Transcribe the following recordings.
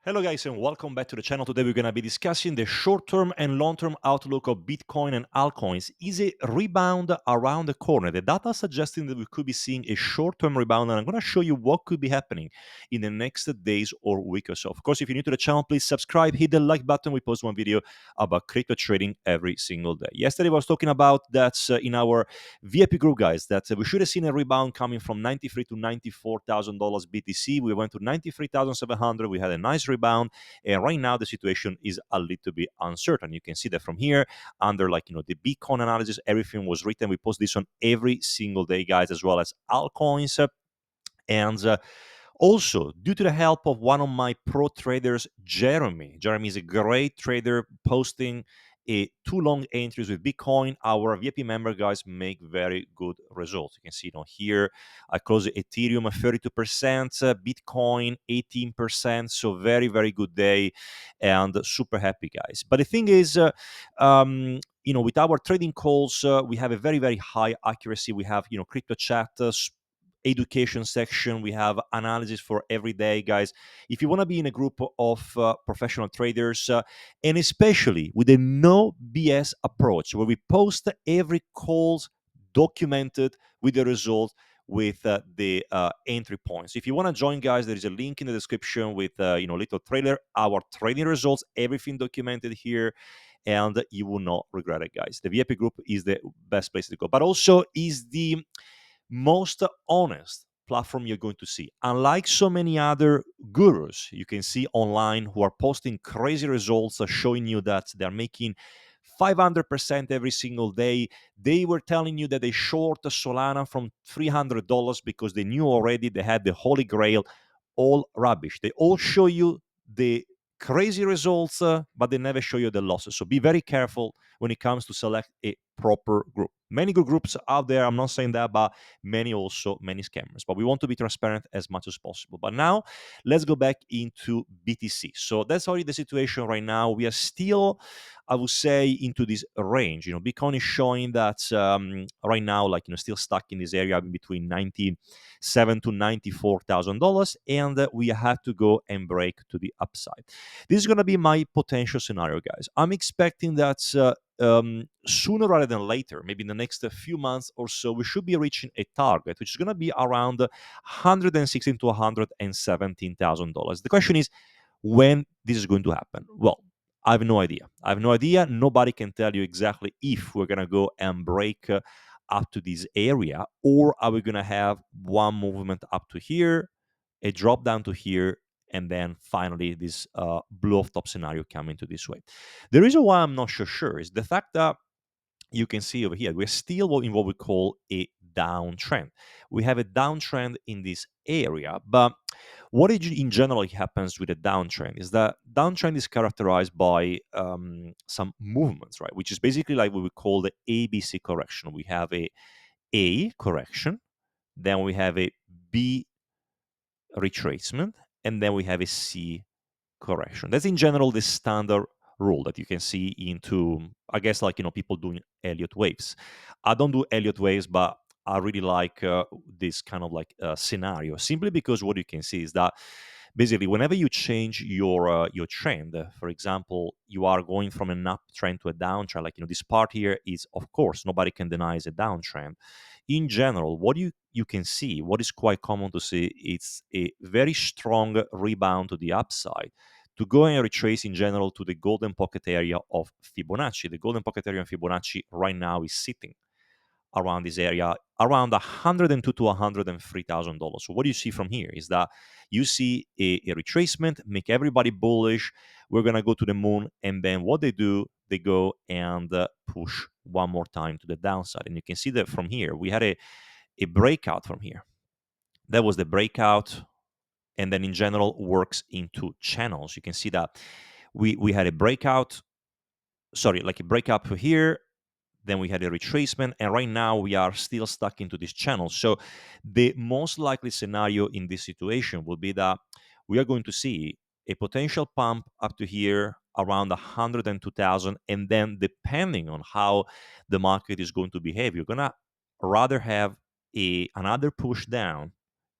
Hello guys and welcome back to the channel. Today we're going to be discussing the short-term and long-term outlook of Bitcoin and altcoins. Is a rebound around the corner? The data suggesting that we could be seeing a short-term rebound, and I'm going to show you what could be happening in the next days or week or so. Of course, if you're new to the channel, please subscribe, hit the like button. We post one video about crypto trading every single day. Yesterday I was talking about that in our VIP group, guys, that we should have seen a rebound coming from $93,000 to $94,000 BTC. We went to 93,700. We had a nice rebound, and right now the situation is a little bit uncertain. You can see that from here under the Bitcoin analysis, everything was written. We post this on every single day, guys, as well as altcoins. And also, due to the help of one of my pro traders, Jeremy. Jeremy is a great trader posting two long entries with Bitcoin. Our VIP member guys make very good results. You can see it on here. I closed Ethereum at 32%, Bitcoin 18%. So very, very good day and super happy, guys. But the thing is, with our trading calls, we have a very, very high accuracy. We have, crypto chat, education section. We have analysis for every day, guys. If you want to be in a group of professional traders, and especially with a no BS approach, where we post every calls documented with the result, with the entry points. If you want to join, guys, there is a link in the description with little trailer, our trading results, everything documented here, and you will not regret it, guys. The VIP group is the best place to go, but also is the most honest platform you're going to see. Unlike so many other gurus you can see online who are posting crazy results, showing you that they're making 500% every single day. They were telling you that they short Solana from $300 because they knew already they had the holy grail. All rubbish. They all show you the crazy results, but they never show you the losses. So be very careful when it comes to select a proper group. Many good groups out there, I'm not saying that, but many scammers. But we want to be transparent as much as possible. But now let's go back into BTC. So that's already the situation right now. We are still, I would say, into this range. Bitcoin is showing that right now, still stuck in this area between $97,000 to $94,000, and we have to go and break to the upside. This is going to be my potential scenario, guys. I'm expecting that sooner rather than later, maybe in the next few months or so, we should be reaching a target, which is going to be around $116,000 to $117,000. The question is when this is going to happen. Well, I have no idea. I have no idea. Nobody can tell you exactly if we're going to go and break up to this area, or are we going to have one movement up to here, a drop down to here, and then finally this blow off top scenario coming to this way. The reason why I'm not so sure is the fact that you can see over here, we're still in what we call a downtrend. We have a downtrend in this area, but what in general happens with a downtrend is that downtrend is characterized by some movements, right? Which is basically like what we call the ABC correction. We have A correction, then we have a B retracement, and then we have a C correction. That's in general the standard rule that you can see into, I guess, people doing Elliott waves. I don't do Elliott waves, but I really like this kind of scenario, simply because what you can see is that basically whenever you change your trend, for example, you are going from an uptrend to a downtrend. This part here is, of course, nobody can deny is a downtrend. In general, what you can see, what is quite common to see, it's a very strong rebound to the upside to go and retrace in general to the golden pocket area of Fibonacci. The golden pocket area of Fibonacci right now is sitting around this area, around $102,000 to $103,000. So what you see from here is that you see a retracement, make everybody bullish. We're gonna go to the moon, and then what they do, they go and push one more time to the downside. And you can see that from here, we had a breakout from here. That was the breakout, and then in general works into channels. You can see that we had a breakout, like a breakout here, then we had a retracement, and right now we are still stuck into this channel. So the most likely scenario in this situation will be that we are going to see a potential pump up to here around 102,000, and then depending on how the market is going to behave, you're gonna rather have another push down,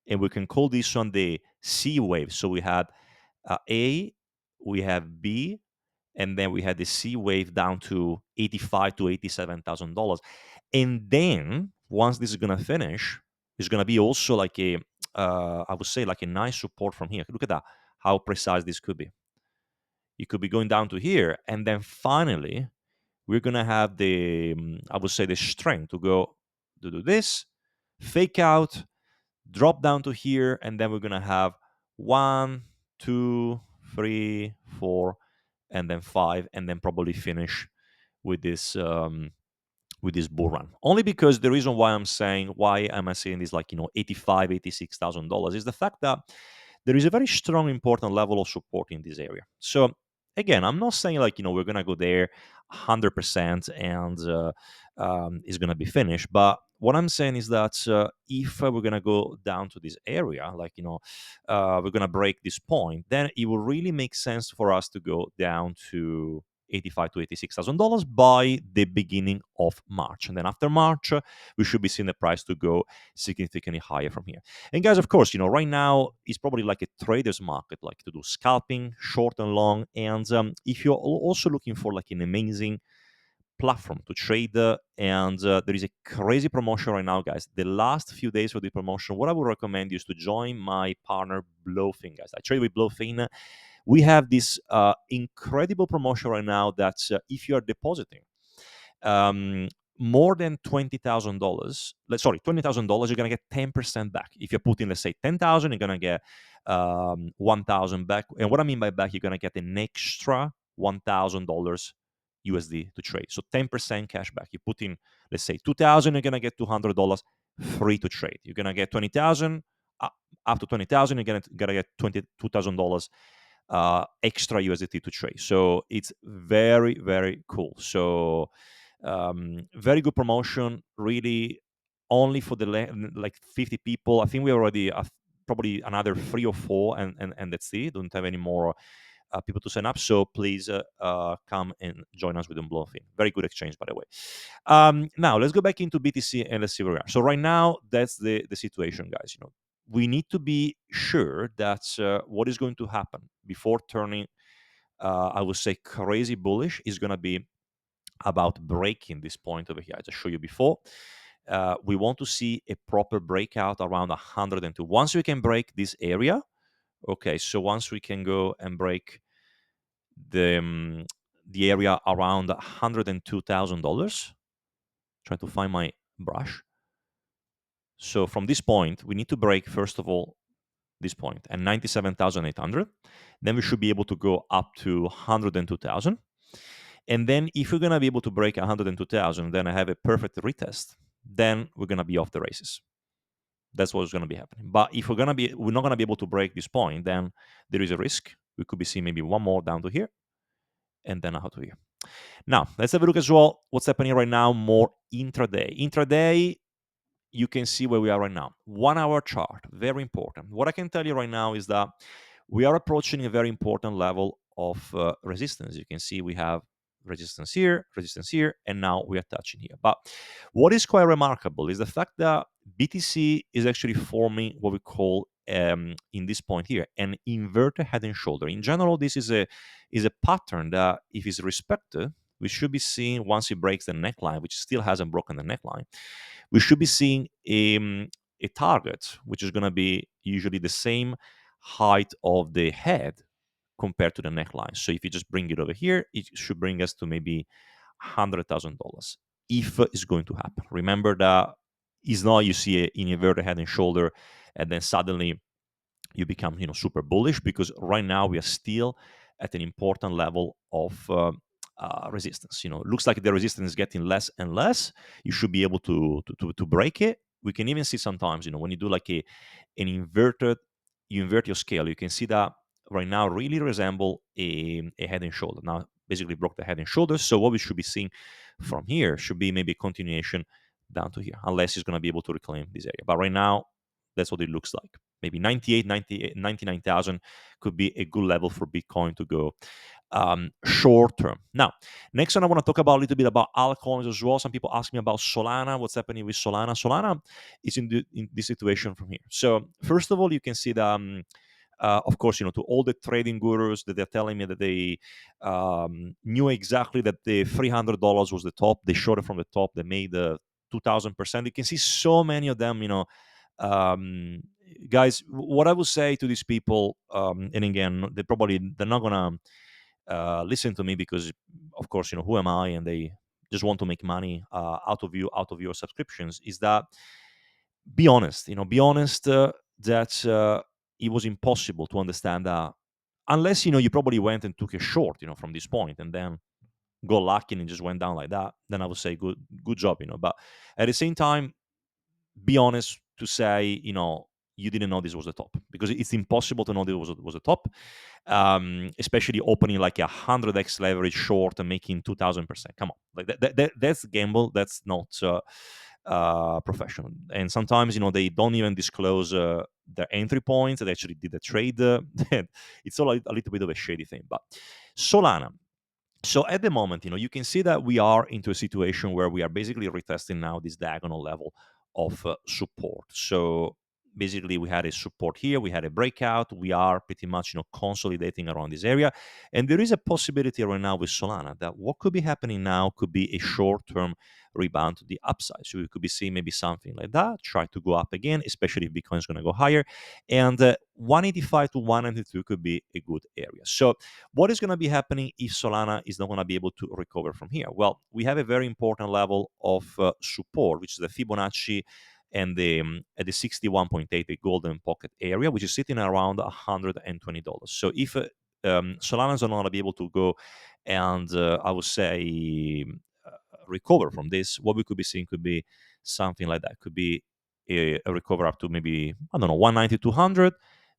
and we can call this one the C wave. So we had A, we have B, and then we had the C wave down to $85,000 to $87,000. And then once this is gonna finish, it's gonna be also like a, I would say like a nice support from here. Look at that, how precise this could be. It could be going down to here, and then finally we're gonna have the, I would say the strength to go to do this, fake out, drop down to here, and then we're gonna have 1, 2, 3, 4, and then 5, and then probably finish with this bull run. Only because the reason why I'm saying, why am I saying this, like, $85,000, $86,000, is the fact that there is a very strong, important level of support in this area. So again, I'm not saying like, we're gonna go there 100% and it's gonna be finished. But what I'm saying is that if we're gonna go down to this area, like, we're gonna break this point, then it will really make sense for us to go down to $85,000 to $86,000 by the beginning of March. And then after March, we should be seeing the price to go significantly higher from here. And guys, of course, right now it's probably like a trader's market, like to do scalping, short and long. And if you're also looking for like an amazing platform to trade, and there is a crazy promotion right now, guys. The last few days of the promotion, what I would recommend you is to join my partner Blowfin, guys. I trade with Blowfin. We have this incredible promotion right now that if you are depositing um, more than $20,000, $20,000, you're gonna get 10% back. If you're putting, let's say, 10,000, you're gonna get 1,000 back. And what I mean by back, you're gonna get an extra $1,000 USD to trade. So 10% cash back. You put in, let's say, 2,000, you're gonna get $200 free to trade. You're gonna get 20,000. Up to 20,000, you're gonna get $22,000 extra USDT to trade. So it's very, very cool. So very good promotion, really only for the like 50 people. I think we already probably another 3 or 4, and that's it. Don't have any more people to sign up. So please come and join us with Unbluffing. Very good exchange, by the way. Now let's go back into BTC and let's see where we are. So right now, that's the situation, guys. We need to be sure that what is going to happen before turning, I would say, crazy bullish is going to be about breaking this point over here. I just showed you before. We want to see a proper breakout around 102. Once we can break this area, okay, so once we can go and break the area around $102,000, try to find my brush. So from this point, we need to break, first of all, this point and 97,800. Then we should be able to go up to 102,000. And then if we're going to be able to break 102,000, then I have a perfect retest, then we're going to be off the races. That's what's going to be happening. But if we're not going to be able to break this point, then there is a risk. We could be seeing maybe one more down to here and then out to here. Now, let's have a look as well what's happening right now more intraday. Intraday, you can see where we are right now. 1 hour chart, very important. What I can tell you right now is that we are approaching a very important level of resistance. You can see we have resistance here, and now we are touching here. But what is quite remarkable is the fact that BTC is actually forming what we call, in this point here, an inverted head and shoulder. In general, this is a pattern that, if it's respected, we should be seeing once it breaks the neckline, which still hasn't broken the neckline. We should be seeing a target, which is going to be usually the same height of the head compared to the neckline. So if you just bring it over here, it should bring us to maybe $100,000 if it's going to happen. Remember that it's not you see an inverted head and shoulder and then suddenly you become super bullish, because right now we are still at an important level of resistance. It looks like the resistance is getting less and less. You should be able to break it. We can even see sometimes, when you do like an inverted, you invert your scale, you can see that right now really resemble a head and shoulder. Now basically broke the head and shoulders. So what we should be seeing from here should be maybe a continuation down to here, unless it's going to be able to reclaim this area. But right now, that's what it looks like. Maybe 99,000 could be a good level for Bitcoin to go short term. Now, next one I want to talk about a little bit about altcoins as well. Some people ask me about Solana. What's happening with Solana? Solana is in this situation from here. So first of all, you can see that Of course, to all the trading gurus that they're telling me that they knew exactly that the $300 was the top, they showed it from the top, they made 2,000%. You can see so many of them, um, guys. What I would say to these people, and again, they're not gonna listen to me because, of course, who am I? And they just want to make money out of you, out of your subscriptions. Is that be honest? Be honest that it was impossible to understand that unless you probably went and took a short, from this point, and then got lucky and it just went down like that. Then I would say good job, But at the same time, be honest to say, you didn't know this was the top, because it's impossible to know this was the top, especially opening like 100x leverage short and making 2,000%. Come on, like that's gamble. That's not professional. And sometimes, they don't even disclose their entry points. They actually did a trade. It's all a little bit of a shady thing. But Solana. So at the moment, you can see that we are into a situation where we are basically retesting now this diagonal level of support. So basically, we had a support here, we had a breakout, we are pretty much consolidating around this area, and there is a possibility right now with Solana that what could be happening now could be a short-term rebound to the upside. So we could be seeing maybe something like that, try to go up again, especially if Bitcoin is going to go higher, and 185 to 192 could be a good area. So what is going to be happening if Solana is not going to be able to recover from here? Well, we have a very important level of support, which is the Fibonacci and at the 61.8, the golden pocket area, which is sitting around $120. So if Solana is not going to be able to go and I would say recover from this, what we could be seeing could be something like that. Could be a recover up to maybe, I don't know, 190, 200,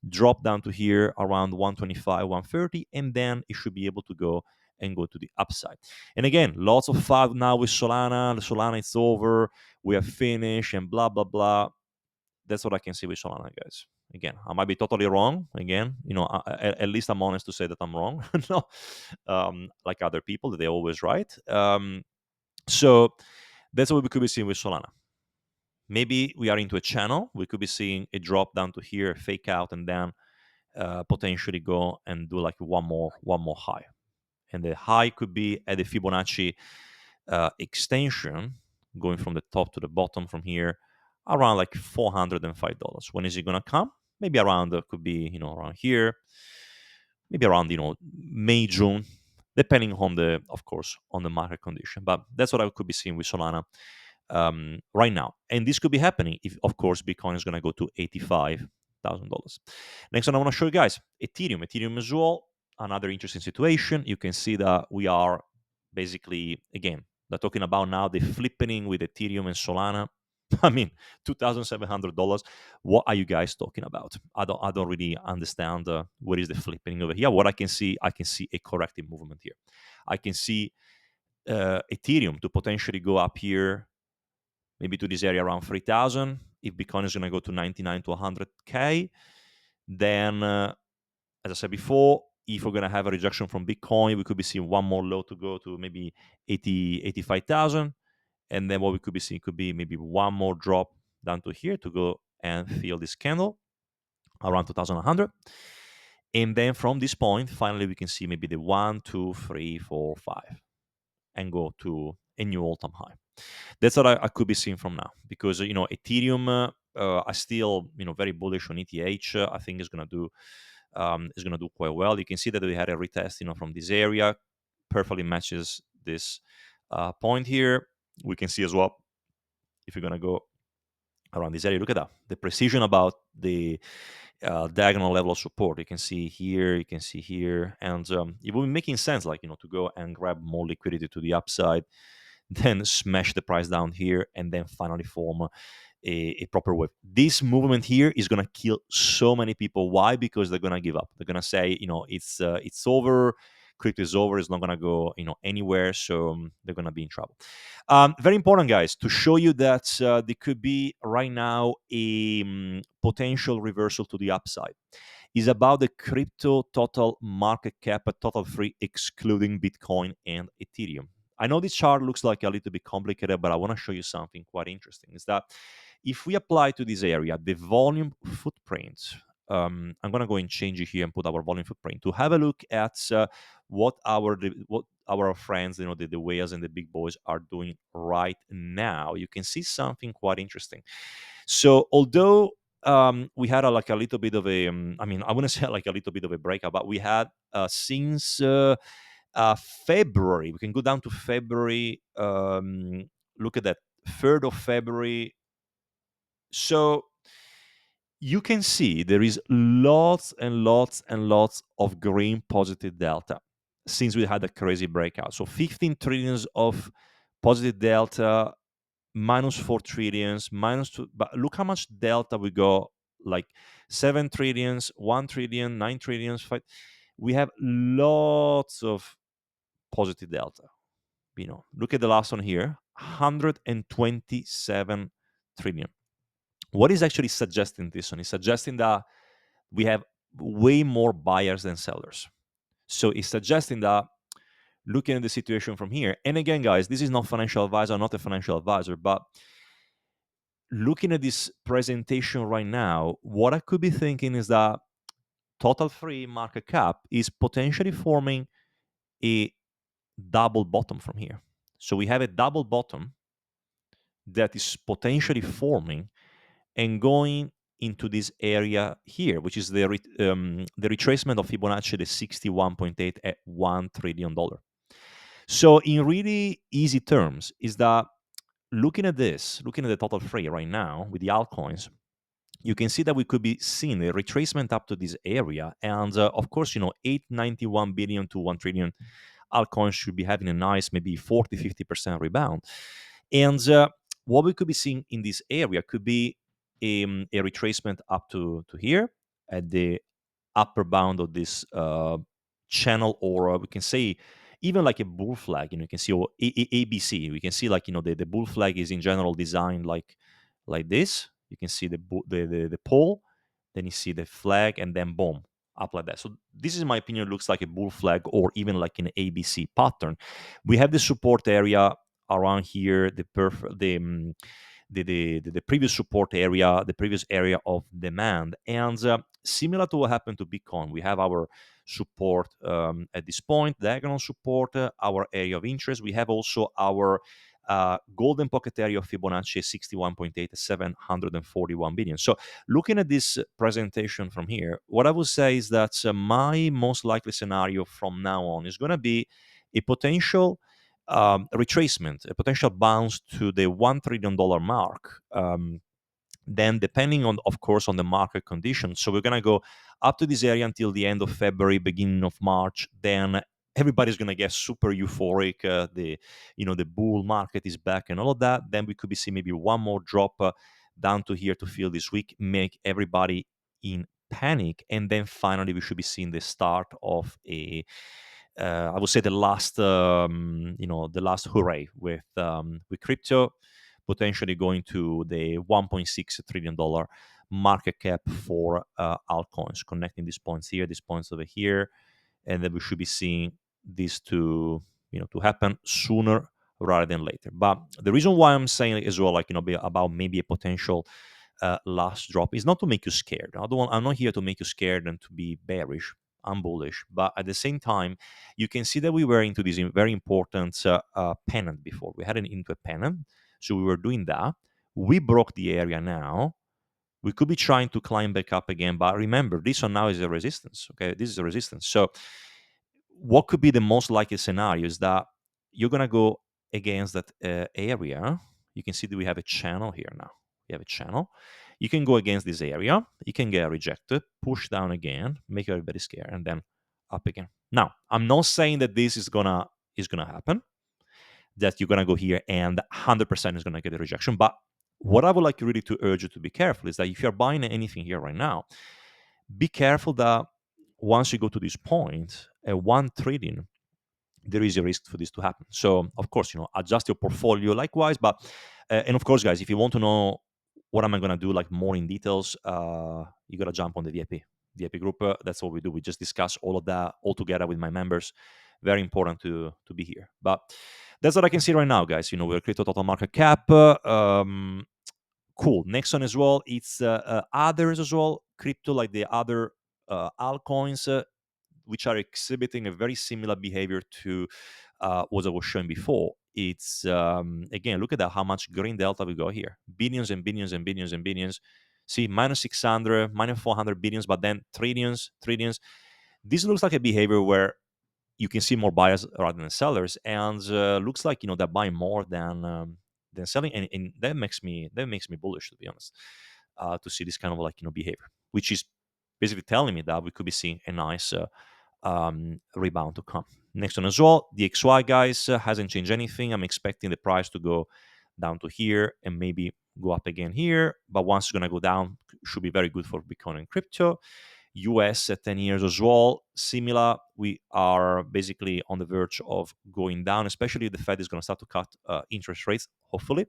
drop down to here around 125, 130, and then it should be able to go to the upside. And again, lots of fun now with Solana. The Solana, it's over. We are finished and blah, blah, blah. That's what I can say with Solana, guys. Again, I might be totally wrong. Again, at least I'm honest to say that I'm wrong. No, like other people, they're always right. So that's what we could be seeing with Solana. Maybe we are into a channel. We could be seeing a drop down to here, fake out, and then potentially go and do like one more high. And the high could be at the Fibonacci extension, going from the top to the bottom from here, around like $405. When is it gonna come? Maybe around could be around here, maybe around May, June, depending on of course, on the market condition. But that's what I could be seeing with Solana right now. And this could be happening if, of course, Bitcoin is going to go to $85,000. Next one I want to show you guys, Ethereum as well, another interesting situation. You can see that we are basically, again, they're talking about now the flipping with Ethereum and Solana. I mean, $2,700. What are you guys talking about? I don't really understand what is the flipping over here. What I can see a corrective movement here. I can see Ethereum to potentially go up here, maybe to this area around 3,000. If Bitcoin is going to go to 99 to 100K, then, as I said before, if we're going to have a rejection from Bitcoin, we could be seeing one more low to go to maybe 85,000. And then what we could be seeing could be maybe one more drop down to here to go and fill this candle around 2,100. And then from this point, finally, we can see maybe the 1, 2, 3, 4, 5 and go to a new all-time high. That's what I could be seeing from now, because Ethereum, I still very bullish on ETH. I think is gonna do quite well. You can see that we had a retest from this area, perfectly matches this point here. We can see as well, if you're gonna go around this area, look at that, the precision about the diagonal level of support. You can see here, you can see here, and it will be making sense, like to go and grab more liquidity to the upside, then smash the price down here, and then finally form a proper wave. This movement here is going to kill so many people. Why? Because they're going to give up. They're going to say, it's over. Crypto is over. It's not going to go, anywhere. So they're going to be in trouble. Very important, guys, to show you that there could be right now a potential reversal to the upside. Is about the crypto total market cap at total free, excluding Bitcoin and Ethereum. I know this chart looks like a little bit complicated, but I want to show you something quite interesting. Is that if we apply to this area the volume footprint I'm gonna go and change it here and put our volume footprint to have a look at what our friends, the whales and the big boys are doing right now. You can see something quite interesting. So although we had like a little bit of a, I wouldn't say like a little bit of a breakout, but we had since February, we can go down to February. Look at that, 3rd of February. So you can see there is lots and lots and lots of green positive delta since we had a crazy breakout. So 15 trillions of positive delta, minus 4 trillions, minus 2. But look how much delta we got, like 7 trillions, 1 trillion, 9 trillions, 5. We have lots of positive delta. Look at the last one here, 127 trillion. What is actually suggesting this one? It's suggesting that we have way more buyers than sellers. So it's suggesting that, looking at the situation from here, and again, guys, this is not financial advice. I'm not a financial advisor, but looking at this presentation right now, what I could be thinking is that total free market cap is potentially forming a double bottom from here. So we have a double bottom that is potentially forming and going into this area here, which is the retracement of Fibonacci, the 61.8 at $1 trillion. So in really easy terms, is that looking at the total free right now with the altcoins, you can see that we could be seeing a retracement up to this area. And of course, 891 billion to 1 trillion altcoins should be having a nice, maybe 40, 50% rebound. And what we could be seeing in this area could be a retracement up to here at the upper bound of this channel, or we can say even like a bull flag. You can see ABC. We can see like the bull flag is in general designed like this. You can see the pole, then you see the flag, and then boom, up like that. So this, in my opinion, looks like a bull flag or even like an ABC pattern. We have the support area around here, the previous support area, the previous area of demand. And similar to what happened to Bitcoin, we have our support at this point, diagonal support, our area of interest. We have also our golden pocket area of Fibonacci 61.8, 741 billion. So looking at this presentation from here, what I would say is that my most likely scenario from now on is going to be a potential retracement, a potential bounce to the $1 trillion mark. Then depending on, of course, on the market conditions. So we're going to go up to this area until the end of February, beginning of March. Then everybody's going to get super euphoric. The bull market is back and all of that. Then we could be seeing maybe one more drop down to here to fill this week, make everybody in panic. And then finally, we should be seeing the start of I would say the last hooray with crypto potentially going to the $1.6 trillion market cap for altcoins, connecting these points here, these points over here, and then we should be seeing this to happen sooner rather than later. But the reason why I'm saying as well, about maybe a potential last drop is not to make you scared. I'm not here to make you scared and to be bearish. I'm bullish, but at the same time, you can see that we were into this very important pennant before. We had an into a pennant, so we were doing that. We broke the area now. We could be trying to climb back up again, but remember, this one now is a resistance. Okay, this is a resistance. So, what could be the most likely scenario is that you're gonna go against that area. You can see that we have a channel here now. We have a channel. You can go against this area. You can get rejected, push down again, make everybody scared, and then up again. Now, I'm not saying that this is gonna happen, that you're gonna go here and 100% is gonna get a rejection. But what I would like really to urge you to be careful is that if you're buying anything here right now, be careful that once you go to this point at 1 trillion, there is a risk for this to happen. So, of course, adjust your portfolio likewise. But and of course, guys, if you want to know what am I going to do, like more in details, you got to jump on the VIP group. That's what we do. We just discuss all of that all together with my members. Very important to be here. But that's what I can see right now, guys. We're crypto total market cap. Cool. Next one as well, it's others as well, crypto like the other altcoins, which are exhibiting a very similar behavior to what I was showing before. It's again, look at that, how much green delta we got here, billions and billions and billions and billions. See, minus 600, minus 400 billions, but then trillions, trillions. This looks like a behavior where you can see more buyers rather than sellers, and looks like they're buying more than selling, and that makes me bullish, to be honest, to see this kind of behavior, which is basically telling me that we could be seeing a nice rebound to come. Next one as well, DXY, guys, hasn't changed anything. I'm expecting the price to go down to here and maybe go up again here, but once it's going to go down, should be very good for Bitcoin and crypto. US at 10 years as well, similar. We are basically on the verge of going down, especially if the Fed is going to start to cut interest rates, hopefully.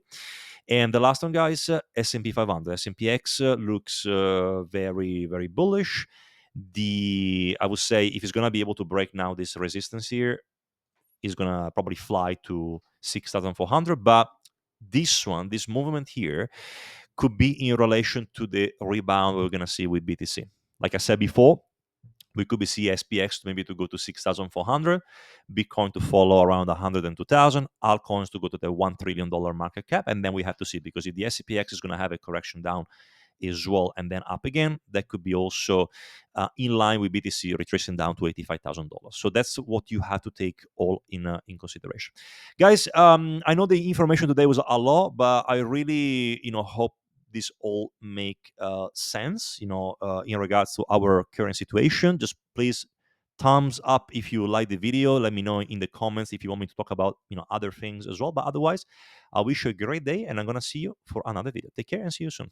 And the last one, guys, S&P 500. S&P X looks very, very bullish. I would say if it's going to be able to break now this resistance here, it's going to probably fly to 6,400. But this movement here, could be in relation to the rebound we're going to see with BTC. Like I said before, we could be see SPX maybe to go to 6,400, Bitcoin to follow around 102,000, altcoins to go to the $1 trillion market cap, and then we have to see, because if the SPX is going to have a correction down as well and then up again, that could be also in line with BTC retracing down to $85,000. So that's what you have to take all in consideration, guys. I know the information today was a lot, but I really hope this all make sense. In regards to our current situation, just please thumbs up if you like the video. Let me know in the comments if you want me to talk about other things as well. But otherwise, I wish you a great day, and I'm gonna see you for another video. Take care and see you soon.